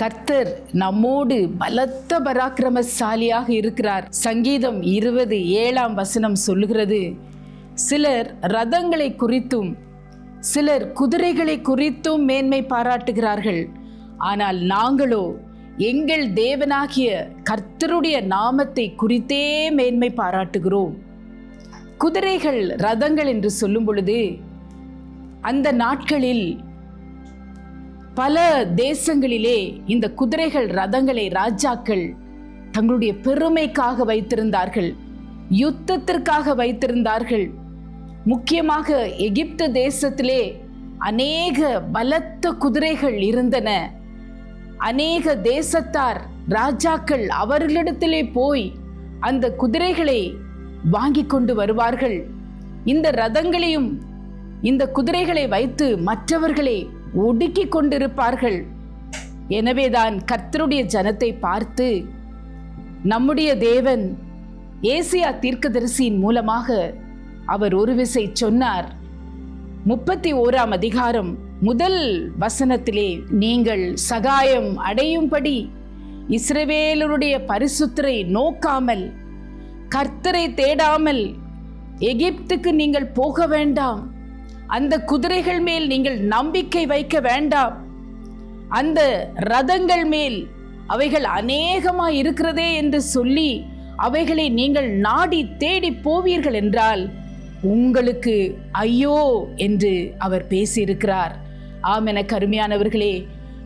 கர்த்தர் நம்மோடு பலத்த பராக்கிரமசாலியாக இருக்கிறார். சங்கீதம் 20:7 சொல்லுகிறது, சிலர் ரதங்களை குறித்தும் சிலர் குதிரைகளை குறித்தும் மேன்மை பாராட்டுகிறார்கள், ஆனால் நாங்களோ எங்கள் தேவனாகிய கர்த்தருடைய நாமத்தை குறித்தே மேன்மை பாராட்டுகிறோம். குதிரைகள் ரதங்கள் என்று சொல்லும் பொழுது, அந்த நாட்களில் பல தேசங்களிலே இந்த குதிரைகள் ரதங்களை ராஜாக்கள் தங்களுடைய பெருமைக்காக வைத்திருந்தார்கள், யுத்தத்திற்காக வைத்திருந்தார்கள். முக்கியமாக எகிப்து தேசத்திலே அநேக பலத்த குதிரைகள் இருந்தன. அநேக தேசத்தார் ராஜாக்கள் அவர்களிடத்திலே போய் அந்த குதிரைகளை வாங்கி கொண்டு வருவார்கள். இந்த ரதங்களையும் இந்த குதிரைகளை வைத்து மற்றவர்களை ஒடுக்கி கொண்டிருப்பார்கள். எனவேதான் கர்த்தருடைய ஜனத்தை பார்த்து நம்முடைய தேவன் ஏசியா தீர்க்கதரிசியின் மூலமாக அவர் ஒரு விசை சொன்னார். 31ஆம் அதிகாரம் 1 நீங்கள் சகாயம் அடையும்படி இஸ்ரவேலருடைய பரிசுத்தரை நோக்காமல் கர்த்தரை தேடாமல் எகிப்துக்கு நீங்கள் போக வேண்டாம், அந்த குதிரைகள் மேல் நீங்கள் நம்பிக்கை வைக்க வேண்டாம், அந்த ரதங்கள் மேல் அவைகள் அநேகமாய் இருக்கிறதே என்று சொல்லி அவைகளை நீங்கள் நாடி தேடி போவீர்கள் என்றால் உங்களுக்கு ஐயோ என்று அவர் பேசியிருக்கிறார். ஆம், என கருமையானவர்களே,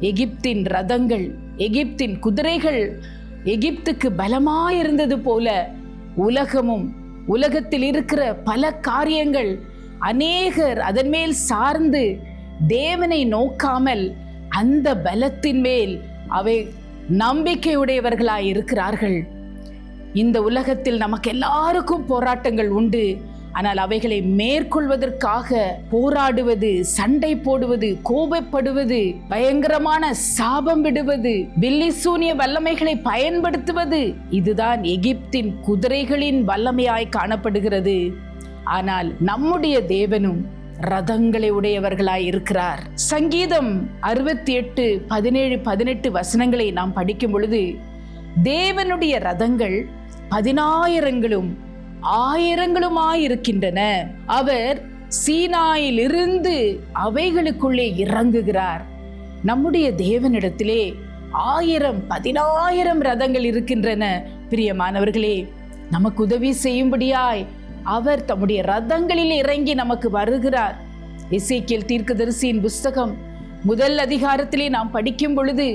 எகிப்தின் ரதங்கள், எகிப்தின் குதிரைகள் எகிப்துக்கு பலமாயிருந்தது போல உலகமும் உலகத்தில் இருக்கிற பல காரியங்கள் அநேகர் அதன் மேல் சார்ந்து தேவனை நோக்காமல் அந்த பலத்தின் மேல் அவை நம்பிக்கையுடையவர்களாய் இருக்கிறார்கள். இந்த உலகத்தில் நமக்கு எல்லாருக்கும் போராட்டங்கள் உண்டு. ஆனால் அவைகளை மேற்கொள்வதற்காக போராடுவது, சண்டை போடுவது, கோபப்படுவது, பயங்கரமான சாபம் விடுவது, பில்லி சூனிய வல்லமைகளை பயன்படுத்துவது, இதுதான் எகிப்தின் குதிரைகளின் வல்லமையாய் காணப்படுகிறது. ஆனால் நம்முடைய தேவனும் ரதங்களை உடையவர்களாய் இருக்கிறார். சங்கீதம் 68, 17, 18 நாம் படிக்கும் பொழுது, தேவனுடைய ரதங்கள் 10,000ங்களும் 1000ங்களுமாயிருக்கின்றன, அவர் சீனாயிலிருந்து அவைகளுக்குள்ளே இறங்குகிறார். நம்முடைய தேவனிடத்திலே 1000, 10,000 ரதங்கள் இருக்கின்றன. பிரியமானவர்களே, நமக்கு உதவி செய்யும்படியாய் அவர் தம்முடைய ரதங்களில் இறங்கி நமக்கு வருகிறார். எசேக்கியேல் தீர்க்கதரிசியின் புஸ்தகம் 1 அதிகாரத்திலே நாம் படிக்கும் பொழுது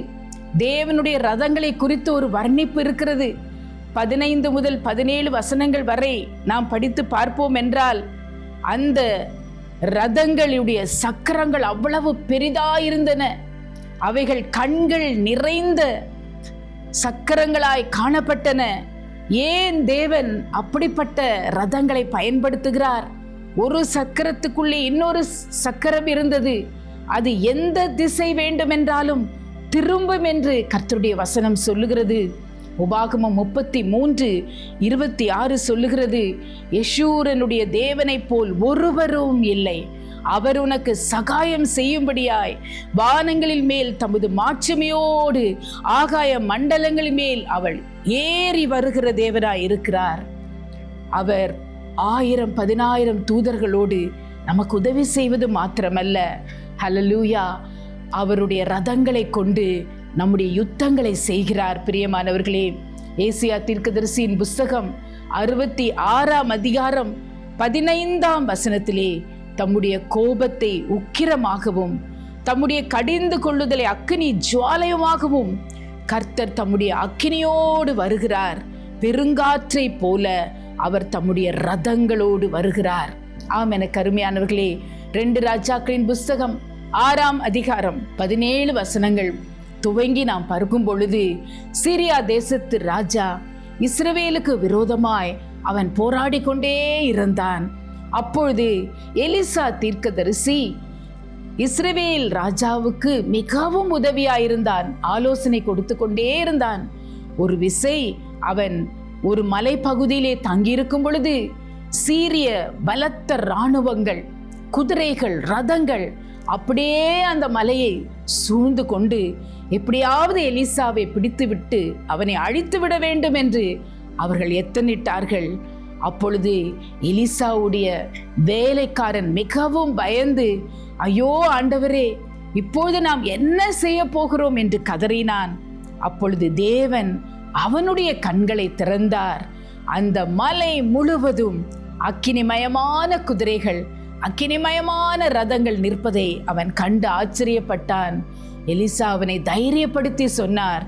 தேவனுடைய ரதங்களை குறித்து ஒரு வர்ணிப்பு இருக்கிறது. 15 முதல் 17 வரை நாம் படித்து பார்ப்போம் என்றால், அந்த ரதங்களுடைய சக்கரங்கள் அவ்வளவு பெரிதாயிருந்தன. அவைகள் கண்கள் நிறைந்த சக்கரங்களாய் காணப்பட்டன. ஏன் தேவன் அப்படிப்பட்ட ரதங்களை பயன்படுத்துகிறார்? ஒரு சக்கரத்துக்குள்ளே இன்னொரு சக்கரம் இருந்தது. அது எந்த திசை வேண்டுமென்றாலும் திரும்பும் என்று கர்த்தருடைய வசனம் சொல்லுகிறது. உபாகமம் 33:26 சொல்லுகிறது, யெஷூரனுடைய தேவனைப் போல் ஒருவரும் இல்லை, அவர் உனக்கு சகாயம் செய்யும்படியாய் வானங்களில் மேல் தமது மாட்சிமையோடு ஆகாய மண்டலங்களின் மேல் அவள் ஏறி வருகிற தேவனாய் இருக்கிறார். அவர் 1000, 10,000 தூதர்களோடு நமக்கு உதவி செய்வது மாத்திரமல்ல, ஹல்லேலூயா, அவருடைய ரதங்களை கொண்டு நம்முடைய யுத்தங்களை செய்கிறார். பிரியமானவர்களே, ஏசியா தீர்க்கதரிசியின் புஸ்தகம் 66ஆம் அதிகாரம் 15ஆம் வசனத்திலே தம்முடைய கோபத்தை உக்கிரமாகவும் தம்முடைய கடிந்து கொள்ளுதலை அக்கினி ஜுவாலயமாகவும் கர்த்தர் தம்முடைய அக்கினியோடு வருகிறார். பெருங்காற்றை போல அவர் தம்முடைய ரதங்களோடு வருகிறார். ஆம், என கருமையானவர்களே, 2 ராஜாக்களின் புஸ்தகம் 6ஆம் அதிகாரம் 17 துவங்கி நாம் பார்க்கும் பொழுது, சீரியா தேசத்து ராஜா இஸ்ரவேலுக்கு விரோதமாய் அவன் போராடி கொண்டே இருந்தான். அப்பொழுது எலிசா தீர்க்கதரிசி இஸ்ரவேல் ராஜாவுக்கு மிகவும் உதவியாயிருந்தான், ஆலோசனை கொடுத்து கொண்டே இருந்தான். ஒரு விசை அவன் ஒரு மலைப்பகுதியிலே தங்கியிருக்கும் பொழுது சீரிய பலத்த இராணுவங்கள், குதிரைகள், ரதங்கள் அப்படியே அந்த மலையை சூழ்ந்து கொண்டு எப்படியாவது எலிசாவை பிடித்துவிட்டு அவனை அழித்து விட வேண்டும் என்று அவர்கள் எத்தனிட்டார்கள். அப்பொழுது எலிசாவுடைய வேலைக்காரன் மிகவும் பயந்து, ஐயோ ஆண்டவரே, இப்போது நாம் என்ன செய்ய போகிறோம் என்று கதறினான். அப்பொழுது தேவன் அவனுடைய கண்களை திறந்தார். அந்த மலை முழுவதும் அக்கினிமயமான குதிரைகள், அக்கினிமயமான ரதங்கள் நிற்பதை அவன் கண்டு ஆச்சரியப்பட்டான். எலிசா அவனை தைரியப்படுத்தி சொன்னார்,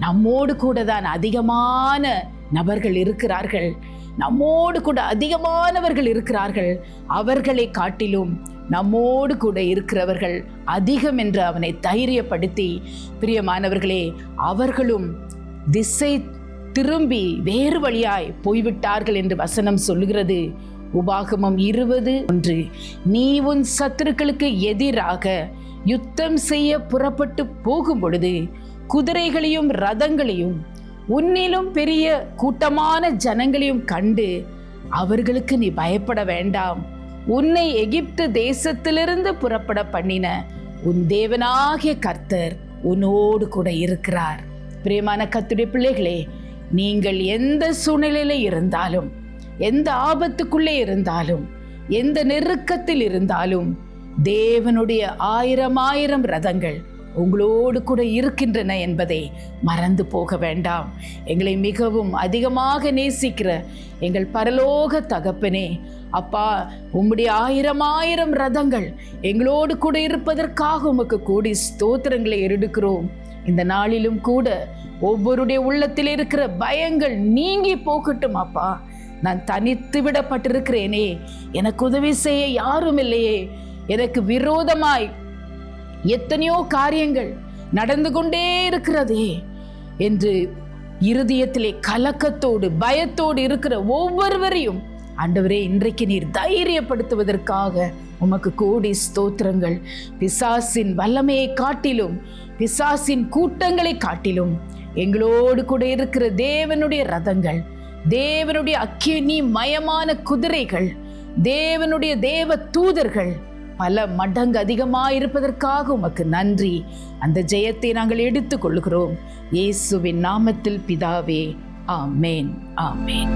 நம்மோடு கூட தான் அதிகமான நபர்கள் இருக்கிறார்கள், நம்மோடு கூட அதிகமானவர்கள் இருக்கிறார்கள், அவர்களை காட்டிலும் நம்மோடு கூட இருக்கிறவர்கள் அதிகம் என்று அவனை தைரியப்படுத்தி, பிரியமானவர்களே, அவர்களும் திசை திரும்பி வேறு வழியாய் போய்விட்டார்கள் என்று வசனம் சொல்லுகிறது. உபாகமம் 20:1, நீ உன் சத்துருக்களுக்கு எதிராக யுத்தம் செய்ய புறப்பட்டு போகும் பொழுது குதிரைகளையும் ரதங்களையும் உன்னிலும் பெரிய கூட்டமான ஜனங்களையும் கண்டு அவர்களுக்கு நீ பயப்பட வேண்டாம். உன்னை எகிப்து தேசத்திலிருந்து புறப்பட பண்ணின உன் தேவனாகிய கர்த்தர் உன்னோடு கூட இருக்கிறார். பிரியமான கர்த்தருடைய பிள்ளைகளே, நீங்கள் எந்த சூழ்நிலையில இருந்தாலும், எந்த ஆபத்துக்குள்ளே இருந்தாலும், எந்த நெருக்கத்தில் இருந்தாலும், தேவனுடைய 1000 ரதங்கள் உங்களோடு கூட இருக்கின்றன என்பதை மறந்து போக வேண்டாம். எங்களை மிகவும் அதிகமாக நேசிக்கிற எங்கள் பரலோக தகப்பனே, அப்பா, உம்முடைய 1000 ரதங்கள் எங்களோடு கூட இருப்பதற்காக உமக்கு கூடி ஸ்தோத்திரங்களை எடுக்கிறோம். இந்த நாளிலும் கூட ஒவ்வொருடைய உள்ளத்தில் இருக்கிற பயங்கள் நீங்கி போகட்டும். அப்பா, நான் தனித்து விடப்பட்டிருக்கிறேனே, எனக்கு உதவி செய்ய யாரும் இல்லையே, எனக்கு விரோதமாய் எத்தனையோ காரியங்கள் நடந்து கொண்டே இருக்கிறதே என்று இருதயத்திலே கலக்கத்தோடு பயத்தோடு இருக்கிற ஒவ்வொருவரையும் ஆண்டவரே, இன்றைக்கு நீர் தைரியப்படுத்துவதற்காக உமக்கு கோடி ஸ்தோத்திரங்கள். பிசாசின் வல்லமையை காட்டிலும், பிசாசின் கூட்டங்களை காட்டிலும் எங்களோடு கூட இருக்கிற தேவனுடைய ரதங்கள், தேவனுடைய அக்கினி மயமான குதிரைகள், தேவனுடைய தேவ தூதர்கள் பல மடங்கு அதிகமாயிருப்பதற்காக உமக்கு நன்றி. அந்த ஜெயத்தை நாங்கள் எடுத்துக் கொள்கிறோம். இயேசுவின் நாமத்தில் பிதாவே, ஆமேன், ஆமேன்.